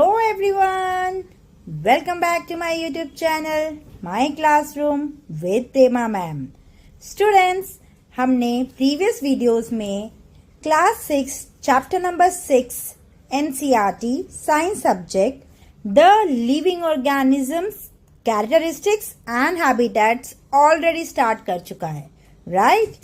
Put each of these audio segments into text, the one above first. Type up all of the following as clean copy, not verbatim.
Hello everyone, welcome back to my YouTube channel, My Classroom with Tema Ma'am. Students, हमने previous videos में class 6 chapter number 6 NCERT science subject the living organisms characteristics and habitats already start कर चुका है, right?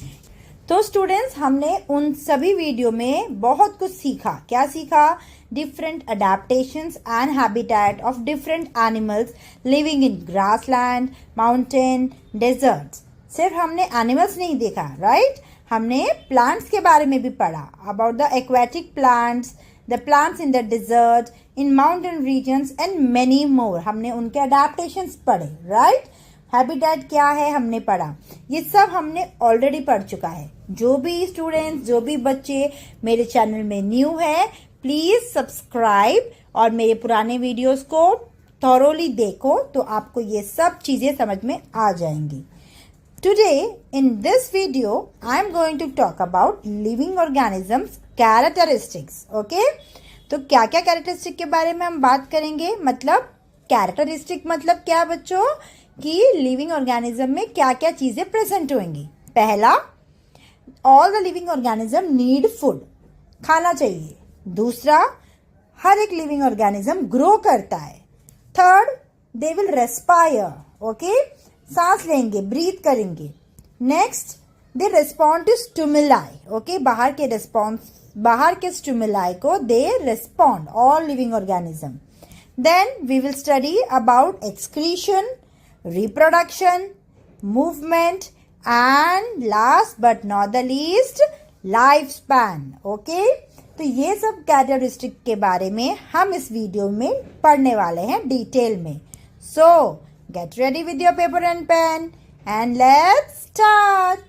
तो students हमने उन सभी video में बहुत कुछ सीखा. क्या सीखा? Different adaptations and habitat of different animals living in grassland, mountain, deserts. सिर्फ हमने एनिमल्स नहीं देखा, राइट? हमने प्लांट्स के बारे में भी पढ़ा. About the aquatic plants, the plants in the desert, in mountain regions and many more. हमने उनके अडेप्टेशंस पढ़े, राइट? हैबिटेट क्या है हमने पढ़ा. ये सब हमने ऑलरेडी पढ़ चुका है. जो भी स्टूडेंट्स, जो भी बच्चे मेरे चैनल में न्यू है, प्लीज सब्सक्राइब और मेरे पुराने वीडियोस को थॉरोली देखो तो आपको ये सब चीजें समझ में आ जाएंगी. Today in this video I am going to talk about living organisms characteristics. Okay, तो क्या क्या कैरेक्टरिस्टिक के बारे में हम बात करेंगे. मतलब कैरेक्टरिस्टिक मतलब क्या बच्चों, कि लिविंग ऑर्गेनिज्म में क्या क्या चीजें प्रेजेंट होंगी. पहला, all the living organism need food, खाना चाहिए. दूसरा, हर एक लिविंग ऑर्गेनिज्म ग्रो करता है. Third, they will respire, okay, सांस लेंगे, ब्रीथ करेंगे. Next, they respond to stimuli, okay, बाहर के स्टिमुलाई को they respond, all living organism. Then we will study about excretion, reproduction, movement and last but not the least lifespan. okay? तो ये सब characteristic के बारे में हम इस वीडियो में पढ़ने वाले हैं डिटेल में. So get ready with your paper and pen and let's start.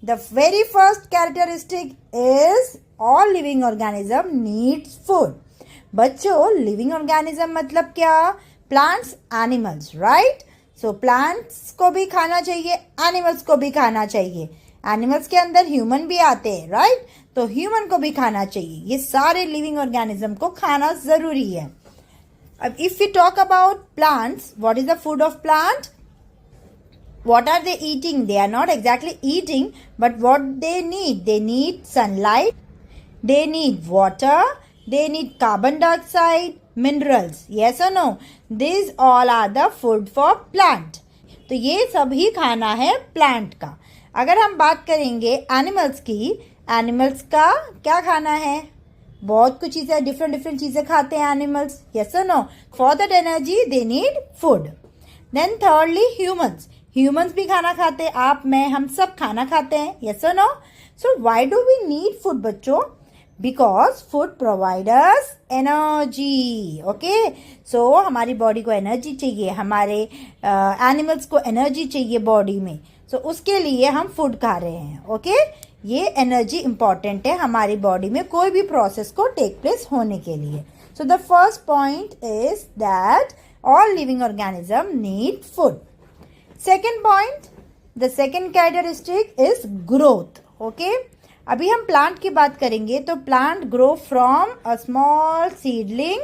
The very first characteristic is all living organism needs food. बच्चों, लिविंग ऑर्गेनिज्म मतलब क्या? Plants, animals, right? So plants को भी खाना चाहिए, एनिमल्स को भी खाना चाहिए. एनिमल्स के अंदर ह्यूमन भी आते हैं, राइट? तो ह्यूमन को भी खाना चाहिए. ये सारे लिविंग ऑर्गेनिज्म को खाना जरूरी है. अब if we talk about plants, what is the food of plant? What are they eating? They are not exactly eating, but what they need? They need sunlight, they need water, they need carbon dioxide, minerals. Yes or no? These all are the food for plant. तो ये सभी खाना है plant का. अगर हम बात करेंगे एनिमल्स की, एनिमल्स का क्या खाना है? बहुत कुछ चीजें, डिफरेंट चीजें खाते हैं एनिमल्स. यस और no? For that energy they need food. Then thirdly humans. Humans भी खाना खाते हैं. आप, मैं, हम सब खाना खाते हैं. यस और no? So why do we need food बच्चों? Because food provides us energy. Okay, so हमारी बॉडी को एनर्जी चाहिए, हमारे एनिमल्स को एनर्जी चाहिए बॉडी में. so उसके लिए हम फूड खा रहे हैं. ओके, ये एनर्जी इंपॉर्टेंट है हमारी बॉडी में कोई भी प्रोसेस को टेक प्लेस होने के लिए. So the first point is that all living organism need food. Second point, the second characteristic is growth. Okay, अभी हम प्लांट की बात करेंगे. तो plant grow from a small seedling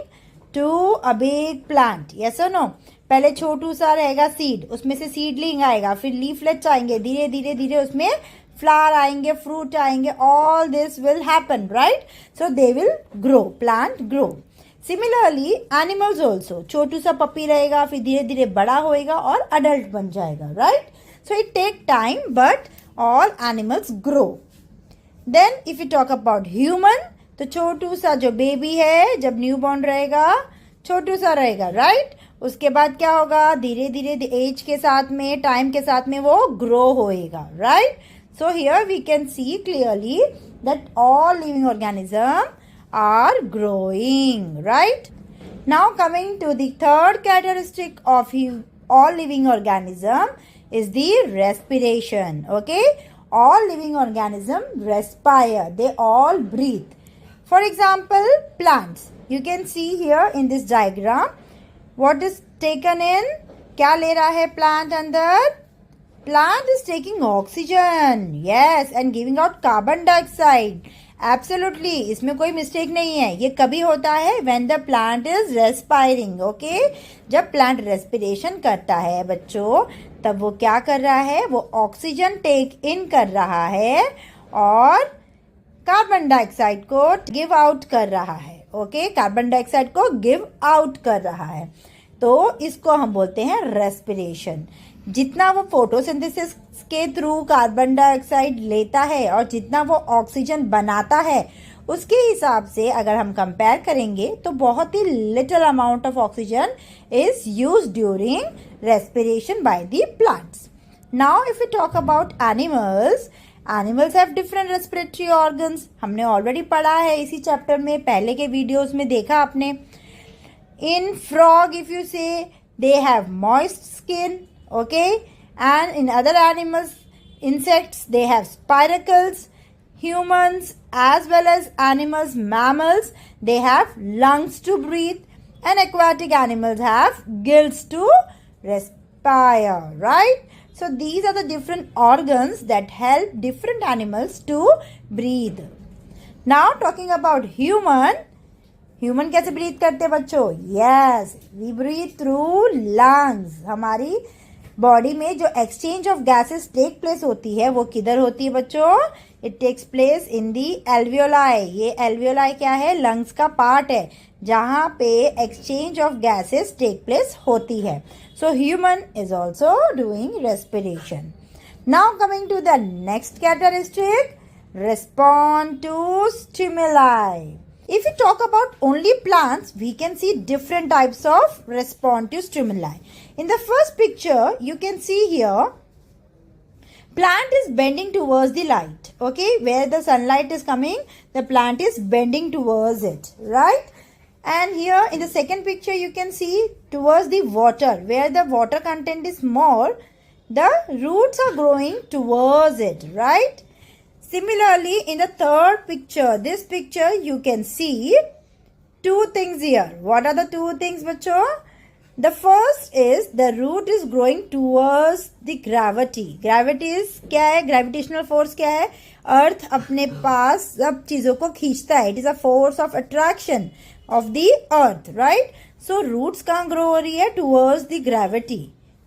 to a big plant. Yes और no? पहले छोटू सा रहेगा सीड, उसमें से सीडलिंग आएगा, फिर लीफलेट्स आएंगे, धीरे धीरे धीरे उसमें फ्लावर आएंगे, फ्रूट आएंगे. All this will happen, right? So they will grow, plant grow. Similarly animals also, छोटू सा पपी रहेगा, फिर धीरे धीरे बड़ा होएगा और अडल्ट बन जाएगा, right? So it take time but all animals grow. Then if you talk about human, तो छोटू सा जो बेबी है, जब न्यू बॉर्न रहेगा, छोटू सा रहेगा, राइट? उसके बाद क्या होगा? धीरे धीरे एज के साथ में, टाइम के साथ में वो ग्रो होएगा, right? So here we can see clearly that all living organism are growing, right? Now coming to the third characteristic of all living organism is the respiration. Okay, all living organisms respire, they all breathe. For example, plants. You can see here in this diagram what is taken in. क्या ले रहा है plant अंदर? Plant is taking oxygen, yes, and giving out carbon dioxide. Absolutely, इसमें कोई mistake नहीं है। ये कभी होता है when the plant is respiring. Okay, जब प्लांट रेस्पिरेशन करता है बच्चों, तब वो क्या कर रहा है, वो ऑक्सीजन टेक इन कर रहा है और कार्बन डाइऑक्साइड को गिव आउट कर रहा है। ओके, कार्बन डाइऑक्साइड को गिव आउट कर रहा है, तो इसको हम बोलते हैं रेस्पिरेशन। जितना वो फोटोसिंथेसिस के थ्रू कार्बन डाइऑक्साइड लेता है और जितना वो ऑक्सीजन बनाता है, उसके हिसाब से अगर हम कंपेयर करेंगे तो बहुत ही little amount of oxygen is used during respiration by the plants. Now if you talk about animals, animals have different respiratory organs. हमने ऑलरेडी पढ़ा है इसी चैप्टर में, पहले के वीडियोस में देखा आपने। इन फ्रॉग इफ यू से they have moist skin, okay, and in other animals, insects, they have spiracles. Humans as well as animals, mammals, they have lungs to breathe, and aquatic animals have gills to respire, right? So these are the different organs that help different animals to breathe. Now talking about human कैसे breathe करते हैं बच्चों? Yes, we breathe through lungs. हमारी body में जो exchange of gases take place होती है वो किधर होती है बच्चों? It takes place in the alveoli. ये एल्वियोलाई क्या है? लंग्स का पार्ट है जहां पे exchange of gases take place होती है। So human is also doing respiration. Now coming to the next characteristic, respond to stimuli. If we talk about only plants, we can see different types of responsive stimuli. In the first picture, you can see here, plant is bending towards the light. Okay, where the sunlight is coming, the plant is bending towards it, right? And here in the second picture, you can see towards the water, where the water content is more, the roots are growing towards it, right? Similarly, in the third picture, this picture, you can see two things here. What are the two things, बच्चों? The first is the root is growing towards the gravity. Gravity is क्या है? Gravitational force क्या है? Earth अपने पास सब चीजों को खींचता है. It is a force of attraction of the earth, right? So roots कहाँ grow हो रही है? Towards the gravity,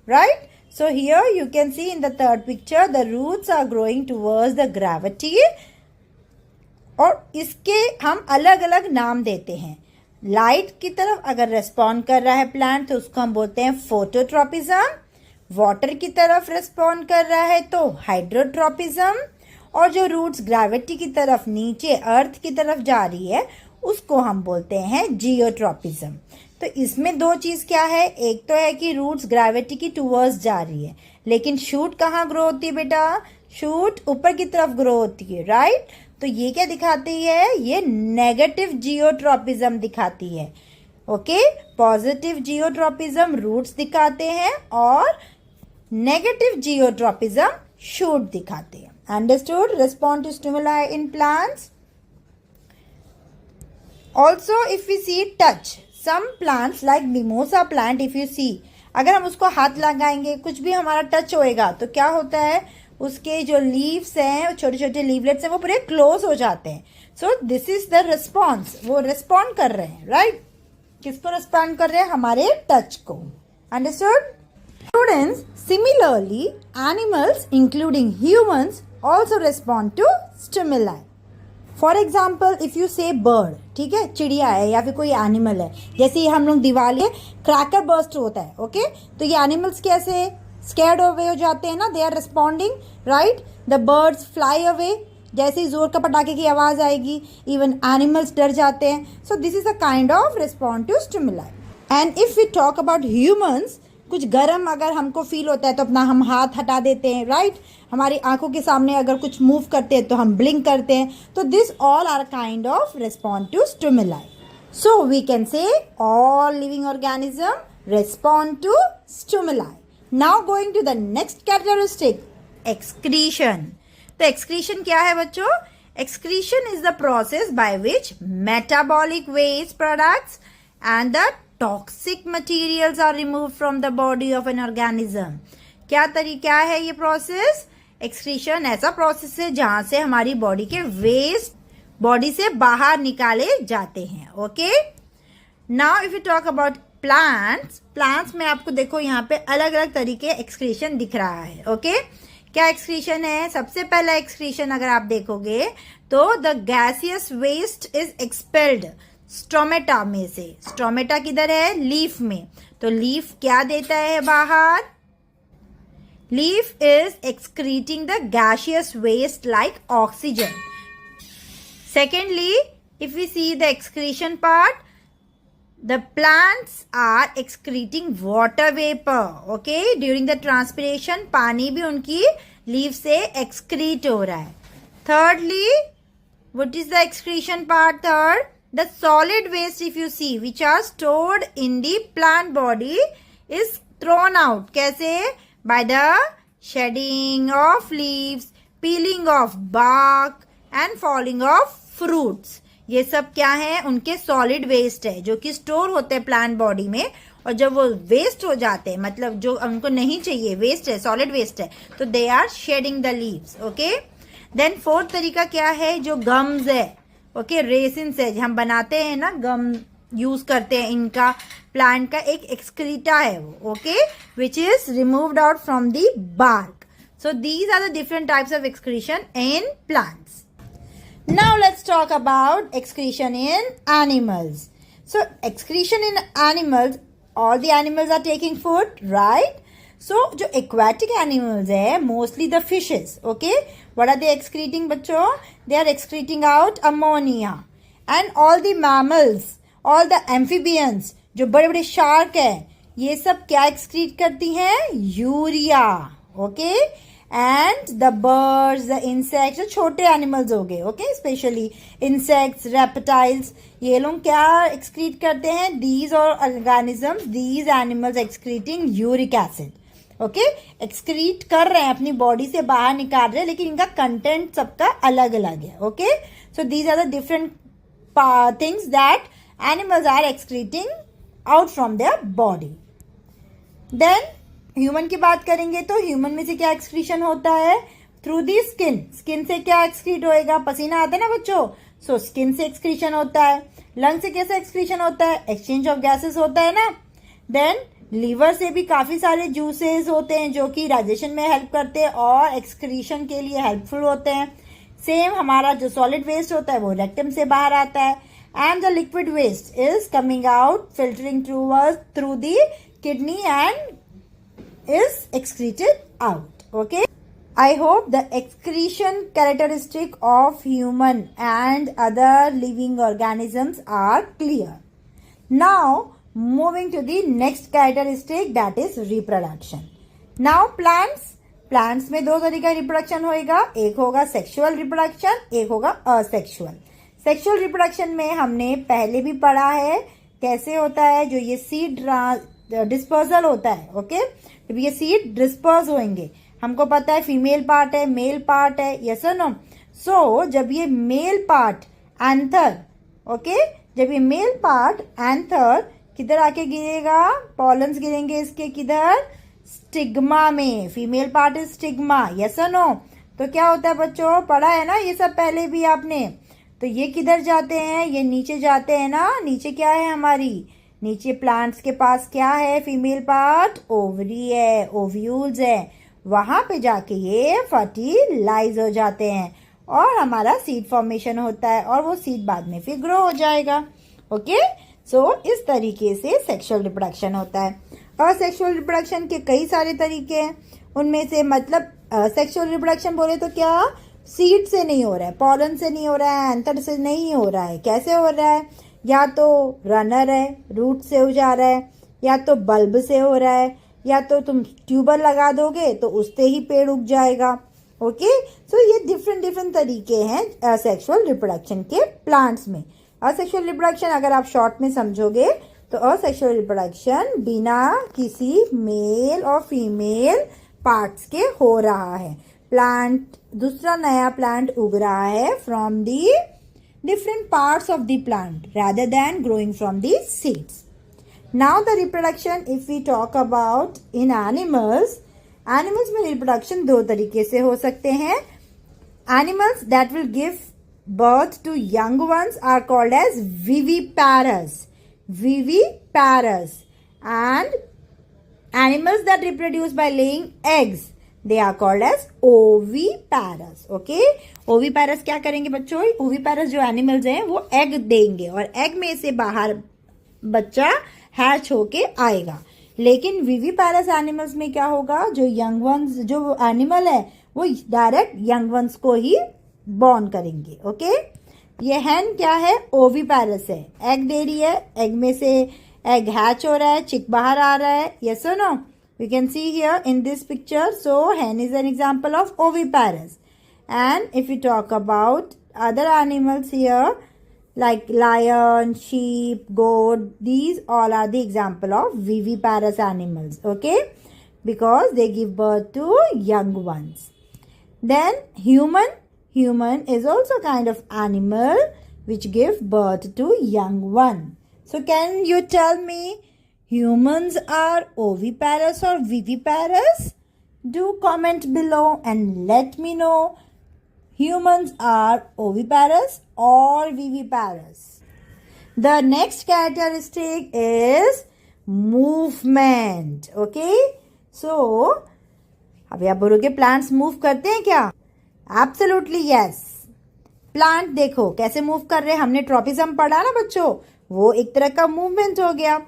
right? So here you can see in the third picture, the roots are growing towards the gravity. और इसके हम अलग अलग नाम देते हैं। लाइट की तरफ अगर रेस्पॉन्ड कर रहा है प्लांट तो उसको हम बोलते हैं फोटोट्रोपिज्म। वाटर की तरफ रेस्पॉन्ड कर रहा है तो हाइड्रोट्रोपिज्म। और जो रूट्स ग्रेविटी की तरफ नीचे अर्थ की तरफ जा रही है उसको हम बोलते हैं जियोट्रोपिज्म। तो इसमें दो चीज क्या है? एक तो है कि रूट्स ग्रेविटी की टूवर्ड्स जा रही है, लेकिन शूट कहाँ ग्रो होती है बेटा? शूट ऊपर की तरफ ग्रो होती है, राइट? तो ये क्या दिखाती है? ये नेगेटिव जियोट्रोपिज्म दिखाती है। ओके, पॉजिटिव जियोट्रोपिज्म रूट्स दिखाते हैं और नेगेटिव जियोट्रोपिज्म शूट दिखाते हैं। Understood? Respond to stimuli in plants. Also if we see touch some plants like mimosa plant, if you see, अगर हम उसको हाथ लगाएंगे, कुछ भी हमारा टच होएगा तो क्या होता है? उसके जो लीव्स हैं, छोटे छोटे लीवलेट्स हैं, वो पूरे क्लोज हो जाते हैं। So this is the response. वो रिस्पॉन्ड कर रहे हैं, राइट? किसको रिस्पॉन्ड कर रहे हैं? हमारे टच को। Understood? Students, similarly animals including humans also respond to stimuli. For example if you say bird, ठीक है, चिड़िया है या फिर कोई एनिमल है, जैसे ही हम लोग दिवाली क्रैकर बर्स्ट होता है, ओके, तो ये एनिमल्स कैसे स्कैर्ड अवे हो जाते हैं ना, they are responding, right? The birds fly away, जैसे ही जोर का पटाखे की आवाज आएगी इवन एनिमल्स डर जाते हैं। So this is a kind of respond to stimuli. And if we talk about humans, कुछ गर्म अगर हमको फील होता है तो अपना हम हाथ हटा देते हैं, राइट? हमारी आंखों के सामने अगर कुछ मूव करते हैं तो हम ब्लिंक करते हैं। तो this all are kind of respond to stimuli. So we can say all living organism respond to stimuli. Now going to the next characteristic, excretion. तो एक्सक्रीशन क्या है बच्चों? Excretion is the process by which metabolic waste products and the toxic materials are remove from the body of an organism. क्या तरीका है ये process? Excretion ऐसा process है जहां से हमारी बॉडी के वेस्ट बॉडी से बाहर निकाले जाते हैं। Okay, now if you talk about plants में आपको देखो यहाँ पे अलग अलग तरीके एक्सक्रीशन दिख रहा है। ओके, क्या एक्सक्रीशन है? सबसे पहला एक्सक्रीशन अगर आप देखोगे तो the gaseous waste is expelled stomata में से। स्टोमेटा किधर है? लीफ में। तो लीफ क्या देता है बाहर? Leaf is excreting the gaseous waste like oxygen. Secondly, if we see the excretion part, the plants are excreting water vapor. Okay, during the transpiration पानी भी उनकी लीफ से excrete हो रहा है। Thirdly, what is the excretion part? Third, the solid waste if you see which are stored in the plant body is thrown out. कैसे? By the shedding of leaves, peeling of bark and falling of fruits. ये सब क्या है? उनके solid waste है जो कि store होते हैं प्लांट बॉडी में, और जब वो वेस्ट हो जाते हैं, मतलब जो उनको नहीं चाहिए, वेस्ट है, सॉलिड वेस्ट है, तो they are shedding the leaves. Okay, then fourth तरीका क्या है? जो गम्स है, ओके, रेसिन्स है, हम बनाते हैं ना, गम यूज करते हैं, इनका प्लांट का एक एक्सक्रीटा है वो। Okay, which is removed out from the bark. So these are the different types of excretion in plants. Now let's talk about excretion in animals. So excretion in animals, all the animals are taking food, right? So जो aquatic animals है, mostly the fishes, okay? What are they excreting बच्चों? They are excreting out ammonia. And all the mammals, all the amphibians, जो बड़े बड़े shark है, ये सब क्या excrete करती हैं? Urea, okay? And the birds, the insects, जो छोटे एनिमल्स हो गए, ओके, स्पेशली इंसेक्ट्स, रेप्टाइल्स, ये लोग क्या एक्सक्रीट करते हैं? These organisms, these animals excreting uric acid. Okay, excrete कर रहे हैं, अपनी बॉडी से बाहर निकाल रहे हैं, लेकिन इनका कंटेंट सबका अलग अलग है। Okay, so these are the different things that animals are excreting out from their body. Then human की बात करेंगे तो ह्यूमन में से क्या एक्सक्रीशन होता है? Through the skin. स्किन से क्या एक्सक्रीट होएगा? पसीना आता है ना बच्चों, सो स्किन से एक्सक्रीशन होता है। लंग से कैसा एक्सक्रीशन होता है? एक्सचेंज ऑफ गैसेस होता है ना। देन लीवर से भी काफी सारे जूसेस होते हैं जो कि डाइजेशन में हेल्प करते हैं और एक्सक्रीशन के लिए हेल्पफुल होते हैं। सेम हमारा जो सॉलिड वेस्ट होता है वो रेक्टम से बाहर आता है, and the liquid waste is coming out, filtering through the kidney and is excreted out. Okay, I hope the excretion characteristic of human and other living organisms are clear. Now moving to the next characteristic, that is reproduction. Now plants में दो तरीका reproduction होएगा, एक होगा sexual reproduction, एक होगा asexual. Sexual reproduction में हमने पहले भी पढ़ा है कैसे होता है, जो ये सीड डिस्पर्सल होता है। ओके, जब ये सीड डिस्पर्स होंगे, हमको पता है फीमेल पार्ट है, मेल पार्ट है, यस और नो। सो जब ये मेल पार्ट एंथर, ओके, जब ये मेल पार्ट एंथर किधर आके गिरेगा? पॉलन्स गिरेंगे इसके किधर? स्टिग्मा में। Female part is stigma, yes और नो। तो क्या होता है बच्चों? पढ़ा है ना ये सब पहले भी आपने। तो ये किधर जाते हैं? ये नीचे जाते हैं ना। नीचे क्या है हमारी? नीचे प्लांट्स के पास क्या है? फीमेल पार्ट ओवरी है, ओव्यूल्स है, वहां पे जाके ये फर्टिलाइज हो जाते हैं और हमारा सीड फॉर्मेशन होता है, और वो सीड बाद में फिर ग्रो हो जाएगा। ओके, सो इस तरीके से सेक्सुअल रिप्रोडक्शन होता है। असेक्सुअल रिप्रोडक्शन के कई सारे तरीके हैं, उनमें से मतलब सेक्सुअल रिप्रोडक्शन बोले तो क्या सीड से नहीं हो रहा है, पॉलन से नहीं हो रहा है, एंथर से नहीं हो रहा है। कैसे हो रहा है? या तो रनर है, रूट से हो जा रहा है, या तो बल्ब से हो रहा है, या तो तुम ट्यूबर लगा दोगे तो उससे ही पेड़ उग जाएगा। ओके, सो ये डिफरेंट तरीके हैं असेक्सुअल रिप्रोडक्शन के प्लांट्स में। असेक्सुअल रिप्रोडक्शन अगर आप शॉर्ट में समझोगे तो असेक्सुअल रिप्रोडक्शन बिना किसी मेल और फीमेल पार्ट्स के हो रहा है। प्लांट, दूसरा नया प्लांट उग रहा है from the different parts of the plant rather than growing from the seeds. Now the reproduction, if we talk about in animals में reproduction दो तरीके से हो सकते हैं। Animals that will give birth to young ones are called as viviparous. Viviparous. And animals that reproduce by laying eggs, they are called as oviparous. Okay, oviparous क्या करेंगे बच्चों? oviparous जो एनिमल्स हैं वो एग देंगे और एग में से बाहर बच्चा हैच होके आएगा. लेकिन विविपैरस एनिमल्स में क्या होगा? जो यंग वंस, जो एनिमल है वो डायरेक्ट यंग वंस को ही बॉर्न करेंगे. ओके, ये हैन क्या है? ओविपैरस है, एग दे रही है, एग में से एग हैच हो रहा है, चिक बाहर आ रहा है. यस और no? We can see here in this picture. So hen is an example of oviparous. And if you talk about other animals here like lion, sheep, goat, these all are the example of viviparous animals. Okay, because they give birth to young ones. Then human is also kind of animal which give birth to young one. So can you tell me, humans are oviparous or viviparous? Do comment below and let me know. Humans are oviparous or viviparous. The next characteristic is movement. Okay, so अभी आप बोलोगे plants move करते हैं क्या? Absolutely yes. Plant देखो कैसे move कर रहे हैं. हमने ट्रॉपिज्म पढ़ा ना बच्चों, वो एक तरह का मूवमेंट हो गया.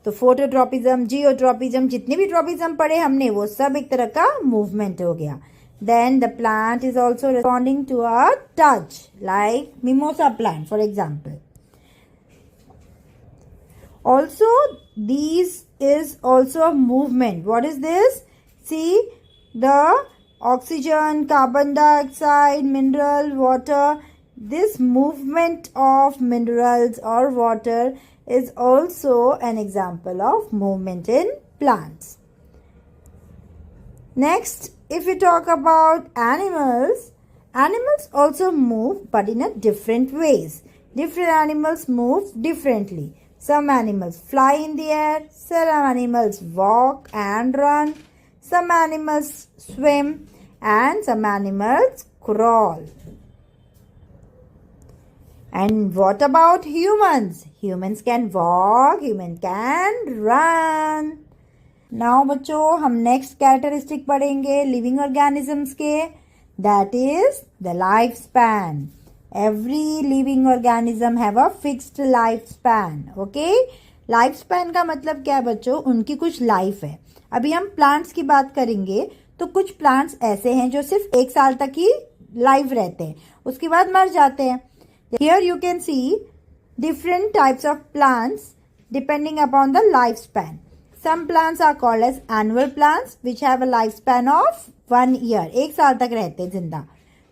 तो फोटोट्रॉपिज्म, जियोट्रॉपिज्म, जितने भी ट्रॉपिज्म पढ़े हमने वो सब एक तरह का मूवमेंट हो गया. Then the plant is also responding to a touch, like mimosa plant, for example. Also, these is also a movement. What is this? See, the oxygen, carbon dioxide, mineral, water. This movement of minerals or water is also an example of movement in plants. Next, if we talk about animals, animals also move but in a different ways. Different animals move differently. Some animals fly in the air, some animals walk and run, some animals swim, and some animals crawl. And what about humans? Humans can walk, humans can run. Now बच्चों हम next characteristic पढ़ेंगे living organisms के. That is the life span. Every living organism have a fixed life span. Okay, life span का मतलब क्या है बच्चों? उनकी कुछ लाइफ है. अभी हम प्लांट्स की बात करेंगे तो कुछ प्लांट्स ऐसे हैं जो सिर्फ 1 साल तक ही लाइव रहते हैं, उसके बाद मर जाते हैं. Here you can see different types of plants depending upon the life span. Some plants are called as annual plants which have a lifespan of 1 year. 1 साल तक रहते हैं जिंदा.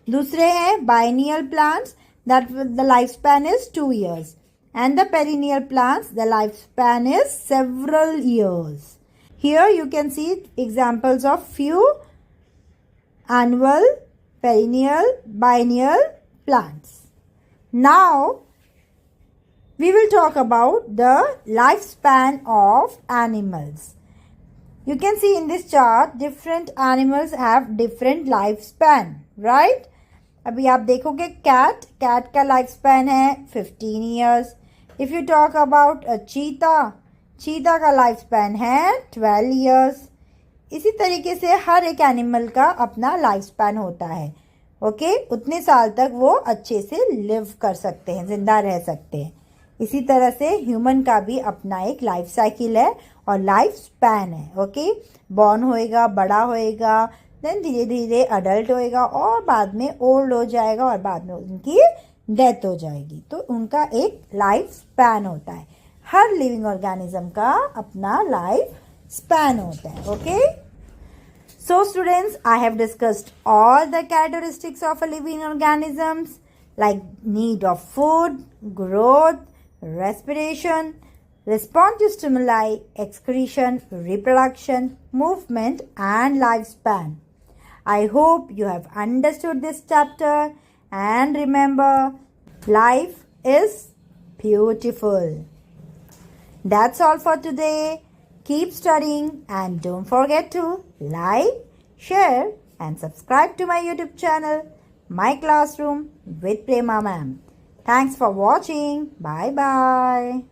दूसरे हैं biennial plants that the lifespan is 2 years. And the perennial plants, the lifespan is several years. Here you can see examples of few annual, perennial, biennial plants. Now we will talk about the lifespan of animals. You can see in this chart different animals have different lifespan, right? अभी आप देखोगे cat का lifespan है 15 years. If you talk about a cheetah का lifespan है 12 years. इसी तरीके से हर एक एनिमल का अपना lifespan होता है. ओके, उतने साल तक वो अच्छे से लिव कर सकते हैं, जिंदा रह सकते हैं. इसी तरह से ह्यूमन का भी अपना एक लाइफ साइकिल है और लाइफ स्पैन है. ओके, बॉर्न होएगा, बड़ा होएगा, देन धीरे धीरे अडल्ट होएगा और बाद में ओल्ड हो जाएगा और बाद में उनकी डेथ हो जाएगी. तो उनका एक लाइफ स्पैन होता है. हर लिविंग ऑर्गेनिज्म का अपना लाइफ स्पैन होता है. Okay, so students, I have discussed all the characteristics of a living organisms like need of food, growth, respiration, respond to stimuli, excretion, reproduction, movement, and lifespan. I hope you have understood this chapter and remember, life is beautiful. That's all for today. Keep studying and don't forget to like, share, and subscribe to my YouTube channel. My Classroom with Prema Ma'am. Thanks for watching. Bye bye.